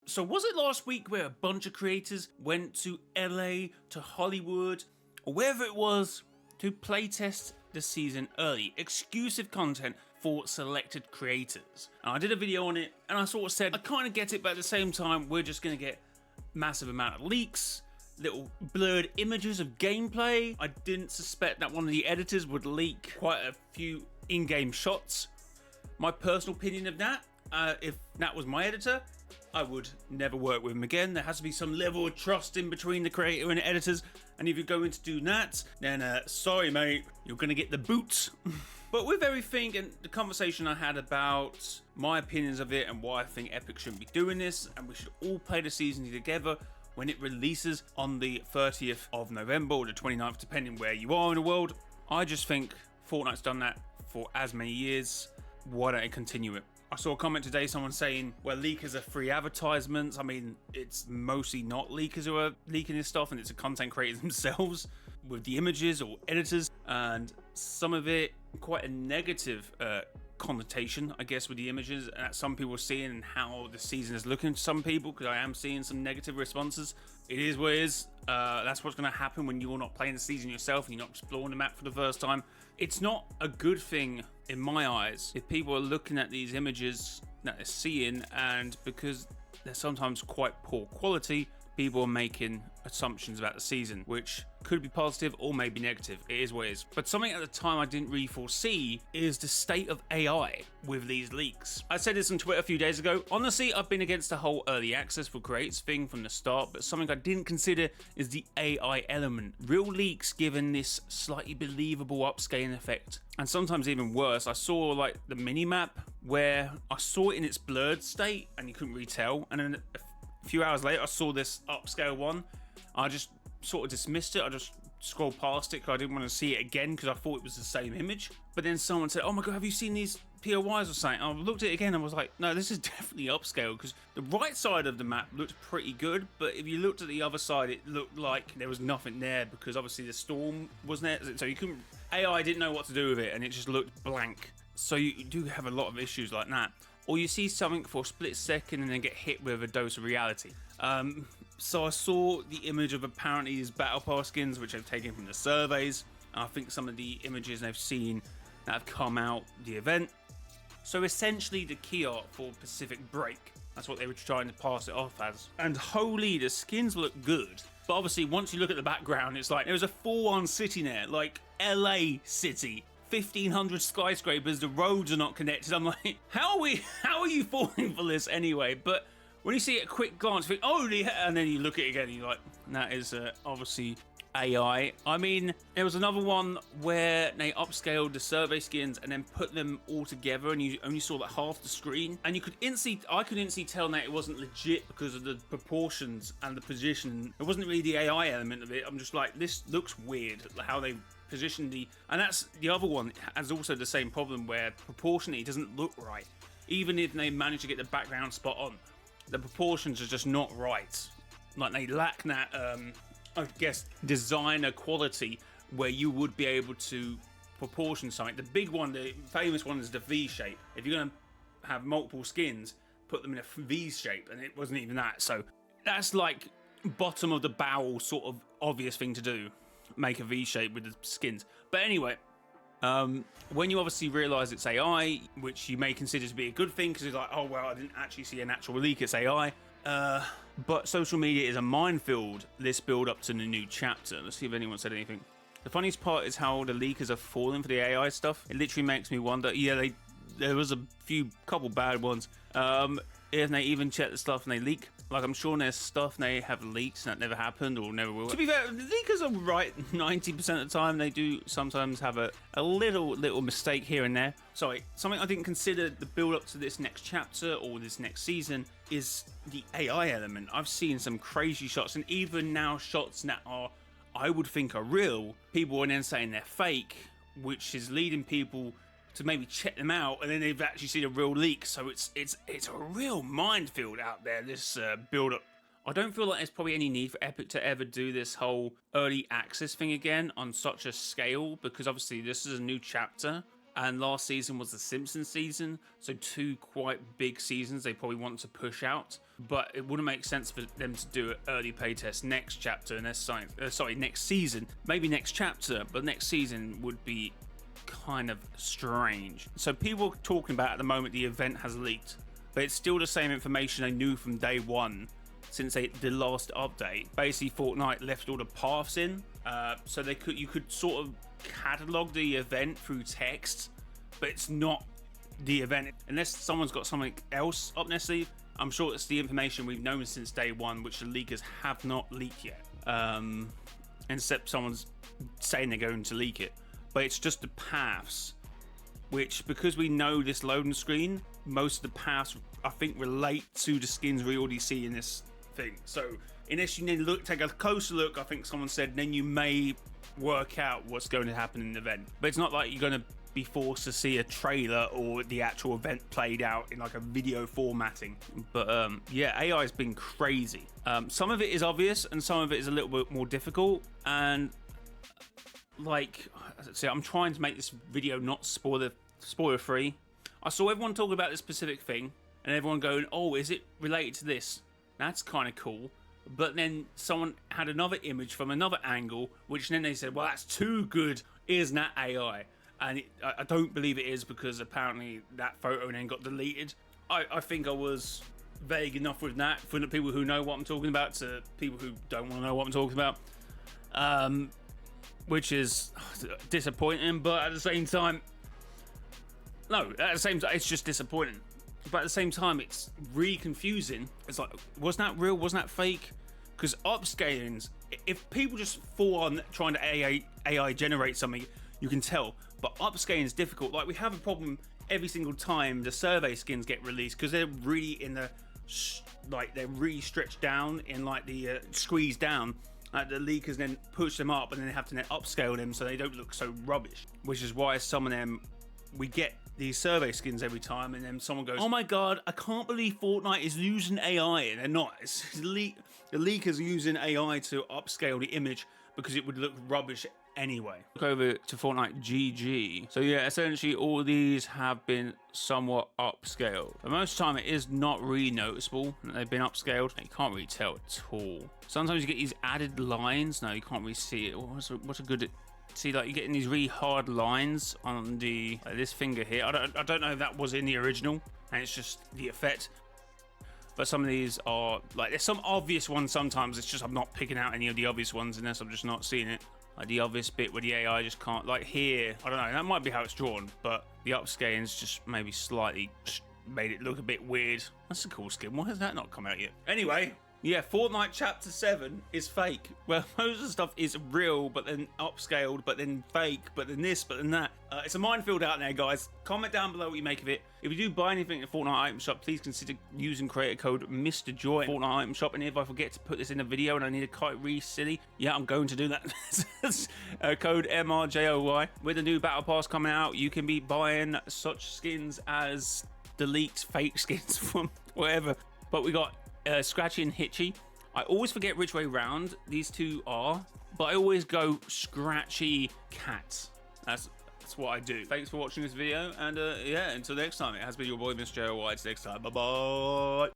So was it last week where a bunch of creators went to LA, to Hollywood, or wherever it was, to playtest the season early? Exclusive content for selected creators. And I did a video on it, and I sort of said, I kind of get it, but at the same time, we're just going to get massive amount of leaks, little blurred images of gameplay. I didn't suspect that one of the editors would leak quite a few in-game shots. My personal opinion of that, if that was my editor, I would never work with him again. There has to be some level of trust in between the creator and the editors, and if you're going to do that, then sorry mate, you're going to get the boot. But with everything and the conversation I had about my opinions of it and why I think Epic shouldn't be doing this, and we should all play the season together when it releases on the 30th of November or the 29th, depending where you are in the world, I just think Fortnite's done that for as many years. Why don't they continue it? I saw a comment today, someone saying, well, leakers are free advertisements. I mean, it's mostly not leakers who are leaking this stuff, and it's the content creators themselves with the images or editors, and some of it quite a negative connotation, I guess, with the images that some people are seeing and how the season is looking to some people, because I am seeing some negative responses. It is what it is. That's what's going to happen when you're not playing the season yourself and you're not exploring the map for the first time. It's not a good thing in my eyes if people are looking at these images that they're seeing, and because they're sometimes quite poor quality, people are making assumptions about the season, which could be positive or maybe negative. It is what it is. But something at the time I didn't really foresee is the state of AI with these leaks. I said this on Twitter a few days ago. Honestly, I've been against the whole early access for creators thing from the start, but something I didn't consider is the AI element. Real leaks given this slightly believable upscaling effect. And sometimes even worse, I saw like the mini-map where I saw it in its blurred state and you couldn't really tell. And then a few hours later, I saw this upscale one. I just sort of dismissed it. I just scrolled past it because I didn't want to see it again because I thought it was the same image. But then someone said, oh my god, have you seen these POIs or something? I looked at it again and was like, no, this is definitely upscale, because the right side of the map looked pretty good, but if you looked at the other side, it looked like there was nothing there because obviously the storm wasn't there. So you couldn't, AI didn't know what to do with it and it just looked blank. So you do have a lot of issues like that. Or you see something for a split second and then get hit with a dose of reality. So I saw the image of apparently these Battle Pass skins, which I've taken from the surveys. I think some of the images they've seen that have come out the event. So essentially the key art for Pacific Break. That's what they were trying to pass it off as. And holy, the skins look good. But obviously once you look at the background, it's like there's a full-on city there, like LA City. 1,500 skyscrapers, the roads are not connected. I'm like, how are you falling for this anyway? But when you see it at a quick glance, you think, oh, and then you look at it again and you're like, that is obviously AI. I mean, there was another one where they upscaled the survey skins and then put them all together and you only saw like half the screen. And I could instantly tell that it wasn't legit because of the proportions and the position. It wasn't really the AI element of it. I'm just like, this looks weird, how they position and that's the other one has also the same problem where proportionally it doesn't look right. Even if they manage to get the background spot on, the proportions are just not right. Like they lack that I guess designer quality where you would be able to proportion something. The big one, the famous one, is the V shape. If you're going to have multiple skins, put them in a V shape, and it wasn't even that. So that's like bottom of the barrel sort of obvious thing to do. Make a V shape with the skins. But anyway, when you obviously realise it's AI, which you may consider to be a good thing because it's like, oh well, I didn't actually see an actual leak, it's AI. But social media is a minefield, this build up to the new chapter. Let's see if anyone said anything. The funniest part is how the leakers are falling for the AI stuff. It literally makes me wonder, yeah, there was a couple bad ones. If they even check the stuff and they leak, like I'm sure there's stuff they have leaked that never happened or never will. To be fair, the leakers are right 90% of the time. They do sometimes have a little mistake here and there. Sorry, something I didn't consider the build up to this next chapter or this next season is the AI element. I've seen some crazy shots, and even now shots that I would think are real, people are then saying they're fake, which is leading people to maybe check them out, and then they've actually seen a real leak. So it's a real minefield out there, this build up. I don't feel like there's probably any need for Epic to ever do this whole early access thing again on such a scale, because obviously this is a new chapter, and last season was the Simpsons season, so two quite big seasons they probably want to push out. but it wouldn't make sense for them to do an early playtest next chapter unless next season. Maybe next chapter, but next season would be kind of strange. So people are talking about at the moment the event has leaked, but it's still the same information they knew from day one since the last update. Basically, Fortnite left all the paths in, so you could sort of catalog the event through text, but it's not the event unless someone's got something else up their sleeve. I'm sure it's the information we've known since day one, which the leakers have not leaked yet, except someone's saying they're going to leak it. But it's just the paths, which, because we know this loading screen, most of the paths I think relate to the skins we already see in this thing. So unless you need to take a closer look, I think someone said, then you may work out what's going to happen in the event. But it's not like you're going to be forced to see a trailer or the actual event played out in like a video formatting. But yeah, AI has been crazy. Some of it is obvious and some of it is a little bit more difficult. And like, see, I'm trying to make this video not spoiler free. I saw everyone talking about this specific thing and everyone going, oh, is it related to this? That's kind of cool. But then someone had another image from another angle, which then they said, well, that's too good. Isn't that AI? And I don't believe it is, because apparently that photo then got deleted. I think I was vague enough with that for the people who know what I'm talking about to people who don't want to know what I'm talking about. Which is disappointing, but at the same time, no, at the same time, it's just disappointing. But at the same time, it's really confusing. It's like, wasn't that real? Wasn't that fake? Because upscalings, if people just fall on trying to AI generate something, you can tell. But upscaling is difficult. Like, we have a problem every single time the survey skins get released, because they're really in the, like, they're really stretched down in like the squeezed down. The leakers then push them up and then they have to then upscale them so they don't look so rubbish. Which is why some of them, we get these survey skins every time, and then someone goes, oh my god, I can't believe Fortnite is using AI, and they're not. It's the leakers are using AI to upscale the image because it would look rubbish anyway. Look over to Fortnite GG. So yeah, essentially all these have been somewhat upscaled. But most of the time it is not really noticeable that they've been upscaled. You can't really tell at all. Sometimes you get these added lines. No, you can't really see it. What's a good... See, like, you're getting these really hard lines on the this finger here. I don't know if that was in the original, and it's just the effect. But some of these are, like, there's some obvious ones sometimes. It's just I'm not picking out any of the obvious ones unless I'm just not seeing it. Like the obvious bit where the AI just can't, like here, I don't know, that might be how it's drawn, but the upscaling's just maybe slightly made it look a bit weird. That's a cool skin. Why has that not come out yet? Anyway, yeah, Fortnite Chapter 7 is fake. Well, most of the stuff is real, but then upscaled, but then fake, but then this, but then that. It's a minefield out there, guys. Comment down below what you make of it. If you do buy anything at Fortnite Item Shop, please consider using creator code MrJoy at Fortnite Item Shop. And if I forget to put this in a video and I need a quite really silly, yeah, I'm going to do that. Code MRJOY. With the new Battle Pass coming out, you can be buying such skins as the leaked fake skins from whatever. But we got Scratchy and Hitchy. I always forget which way round these two are, but I always go Scratchy Cat. That's what I do. Thanks for watching this video, and yeah, until next time, it has been your boy MrJoy. It's next time. Bye bye.